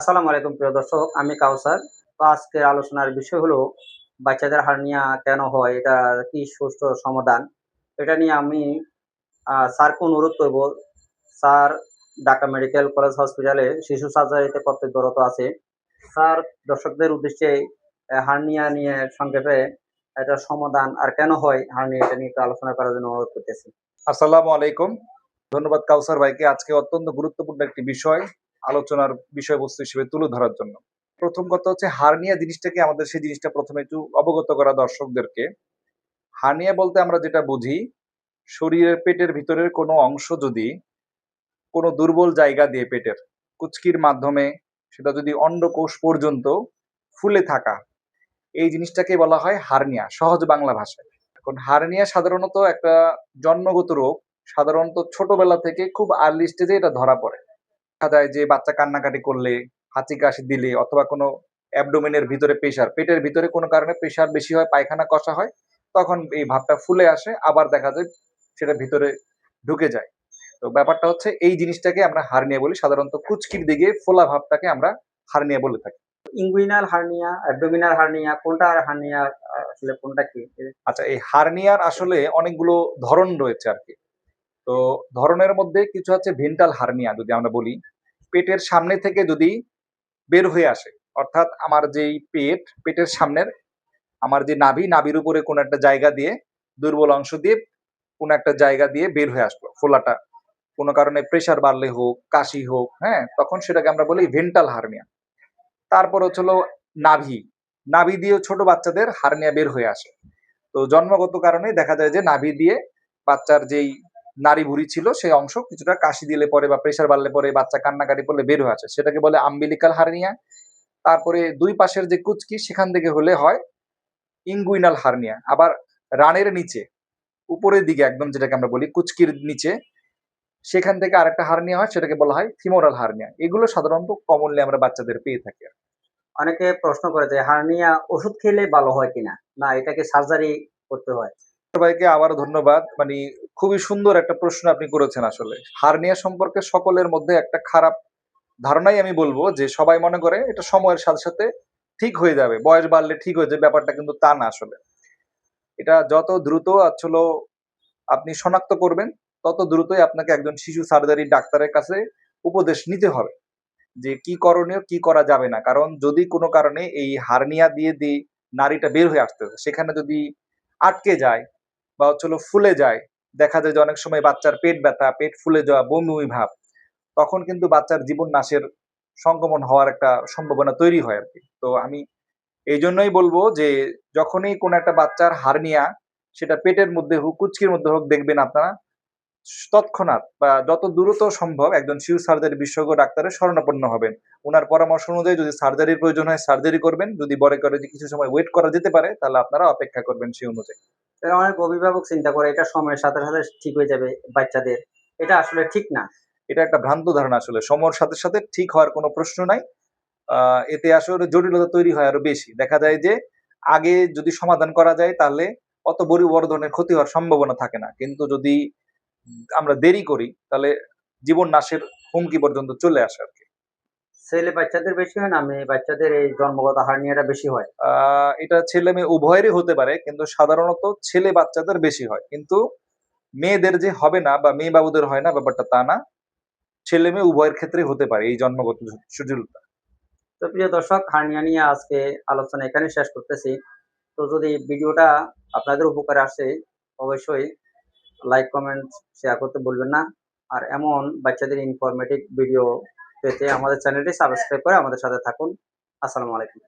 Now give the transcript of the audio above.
আসসালামু আলাইকুম প্রিয় দর্শক, আমি কাউসার। তো আজকের আলোচনার বিষয় হলো বাচ্চাদের হার্নিয়া কেন হয়, এটা কি সুষ্ঠু সমাধান? এটা নিয়ে আমি স্যারকে অনুরোধ করব। স্যার ঢাকা মেডিকেল কলেজ হসপিটালে শিশু সার্জারিতে কর্তব্যরত আছে। স্যার দর্শকদের উদ্দেশ্যে হার্নিয়া নিয়ে সংক্ষেপে এটার সমাধান আর কেন হয় হার্নিয়া, এটা নিয়ে একটু আলোচনা করার জন্য অনুরোধ করতেছি। আসসালামু আলাইকুম। ধন্যবাদ কাউসার ভাইকে আজকে অত্যন্ত গুরুত্বপূর্ণ একটি বিষয় আলোচনার বিষয়বস্তু হিসেবে তুলে ধরার জন্য। প্রথম কথা হচ্ছে হার্নিয়া জিনিসটাকে আমাদের সেই জিনিসটা প্রথমে একটু অবগত করা দর্শকদেরকে। হার্নিয়া বলতে আমরা যেটা বুঝি, শরীরের পেটের ভিতরের কোনো অংশ যদি কোনো দুর্বল জায়গা দিয়ে পেটের কুচকির মাধ্যমে সেটা যদি অন্ডকোষ পর্যন্ত ফুলে থাকা, এই জিনিসটাকে বলা হয় হার্নিয়া সহজ বাংলা ভাষায়। এখন হার্নিয়া সাধারণত একটা জন্মগত রোগ। সাধারণত ছোটবেলা থেকে খুব আর্লি স্টেজে এটা ধরা পড়ে। দেখা যায় যে বাচ্চা কান্নাকাটি করলে, হাঁচি কাশি দিলে অথবা কোনো অ্যাবডোমেনের ভিতরে প্রেশার, পেটের ভিতরে কোনো কারণে প্রেশার বেশি হয়, পায়খানা কষা হয়, তখন এই ভাবটা ফুলে আসে, আবার দেখা যায় সেটা ভিতরে ঢুকে যায়। তো ব্যাপারটা হচ্ছে এই জিনিসটাকে আমরা হার্নিয়া বলি। সাধারণত কুচকির দিকে ফোলা ভাবটাকে আমরা হার্নিয়া বলে থাকি। ইনগুইনাল হার্নিয়া, অ্যাবডোমিনাল হার্নিয়া, কোনটা আর হার্নিয়া আসলে কোনটা কি? আচ্ছা, এই হার্নিয়ার আসলে অনেকগুলো ধরন রয়েছে আরকি। তো ধরনের মধ্যে কিছু হচ্ছে ভেন্টাল হার্নিয়া যদি আমরা বলি, পেটের সামনে থেকে যদি বের হয়ে আসে, অর্থাৎ আমার যেই পেটের সামনের আমার যে নাভির উপরে কোনো একটা জায়গা দিয়ে, দুর্বল অংশ দিয়ে কোনো একটা জায়গা দিয়ে বের হয়ে আসলো ফোলাটা। কোনো কারণে প্রেশার বাড়লে হোক, কাশি হোক, হ্যাঁ? তখন সেটাকে আমরা বলি ভেন্টাল হার্নিয়া। তারপর হচ্ছে হলো নাভি। নাভি দিয়েও ছোট বাচ্চাদের হার্নিয়া বের হয়ে আসে। তো জন্মগত কারণে দেখা যায় যে নাভি দিয়ে বাচ্চার যেই নাড়িভুঁড়ি ছিল সেই অংশ কিছুটা কাশি দিলে পরে বা প্রেশার বাড়লে পরে বাচ্চা কান্নাকাটি করলে বের হয়ে আসে, সেটাকে বলে আম্বিলিকাল হার্নিয়া। তারপরে দুই পাশের যে কুচকি সেখান থেকে হলে হয় ইঙ্গুইনাল হার্নিয়া। আবার রানের নিচে উপরের দিকে একদম যেটাকে আমরা বলি কুচকির নিচে, সেখান থেকে আরেকটা হার্নিয়া হয়, সেটাকে বলা হয় ফিমোরাল হার্নিয়া। এগুলো সাধারণত কমনলি আমরা বাচ্চাদের পেয়ে থাকি। অনেকে প্রশ্ন করে যে হার্নিয়া ওষুধ খেলে ভালো হয় কিনা, না এটাকে সার্জারি করতে হয়? সবাইকে আবারও ধন্যবাদ। খুবই সুন্দর একটা প্রশ্ন আপনি করেছেন আসলে। হার্নিয়া সম্পর্কে সকলের মধ্যে একটা খারাপ ধারণাই আমি বলব যে সবাই মনে করে এটা সময়ের সাথে, সাথে ঠিক হয়ে যাবে। বয়স বাড়লে ঠিক হয়ে যাবে, ব্যাপারটা কিন্তু তা না আসলে। এটা যত দ্রুত আসলে আপনি শনাক্ত করবেন, তত দ্রুতই আপনাকে একজন শিশু সার্জারি ডাক্তারের কাছে উপদেশ নিতে হবে। যে কি করণীয়, কি করা যাবে না। কারণ যদি কোনো কারণে এই হার্নিয়া দিয়ে নাড়িটা বের হয়ে আসতেছে, সেখানে যদি আটকে যায় বা হচ্ছে হলো ফুলে যায়, দেখা যায় যে অনেক সময় বাচ্চার পেট ব্যথা, পেট ফুলে যাওয়া, বমি, বমি ভাব। তখন কিন্তু বাচ্চার জীবন নাশের সংক্রমণ হওয়ার একটা সম্ভাবনা তৈরি হয় আরকি। তো আমি এইজন্যই বলবো যে যখনই কোনো একটা বাচ্চার হার্নিয়া, সেটা পেটের মধ্যে হোক, কুচকির মধ্যে হোক, দেখবেন আপনারা তৎক্ষণাৎ বা যত দ্রুত সম্ভব একজন শিশু সার্জারি বিশেষজ্ঞ ডাক্তারের শরণাপন্ন হবেন। উনার পরামর্শ অনুযায়ী যদি সার্জারির প্রয়োজন হয় সার্জারি করবেন। যদি মনে করে যে কিছু সময় ওয়েট করা যেতে পারে, তাহলে আপনারা অপেক্ষা করবেন সেই অনুযায়ী। এরা অনেক অভিভাবক চিন্তা করে এটা সময়ের সাথে, সাথে ঠিক হয়ে যাবে বাচ্চাদের। এটা আসলে ঠিক না। এটা একটা ভ্রান্ত ধারণা আসলে। সময়ের সাথে, সাথে ঠিক হওয়ার কোনো প্রশ্ন নাই। আ এতে আসলে জটিলতা তৈরি হয় আরো বেশি। দেখা যায় যে আগে যদি সমাধান করা যায় তাহলে অত বড় ধরনের ক্ষতি হওয়ার সম্ভাবনা থাকে না। কিন্তু যদি আমরা দেরি করি তাহলে জীবন নাশের হুমকি পর্যন্ত চলে আসে আরকি। ছেলে বাচ্চাদের বেশি হয় না মেয়ে বাচ্চাদের এই জন্মগত হার্নিয়াটা বেশি হয়? আ এটা ছেলে-মেয়ে উভয়েরই হতে পারে। কিন্তু সাধারণত ছেলে বাচ্চাদের বেশি হয়। কিন্তু মেয়েদের যে হবে না বা মেয়ে বাবুদের হয় না ব্যাপারটা তা না। ছেলে-মেয়ে উভয়ের ক্ষেত্রেই হতে পারে এই জন্মগত জটিলতা। তো প্রিয় দর্শক, হার্নিয়া নিয়ে আজকে আলোচনা এখানেই শেষ করতেছি। তো যদি ভিডিওটা আপনাদের উপকারে আসে, অবশ্যই লাইক, কমেন্ট, শেয়ার করতে ভুলবেন না। আর এমন বাচ্চাদের ইনফরমেটিভ ভিডিও পেতে আমাদের চ্যানেলটি সাবস্ক্রাইব করে আমাদের সাথে থাকুন। আসসালামু আলাইকুম।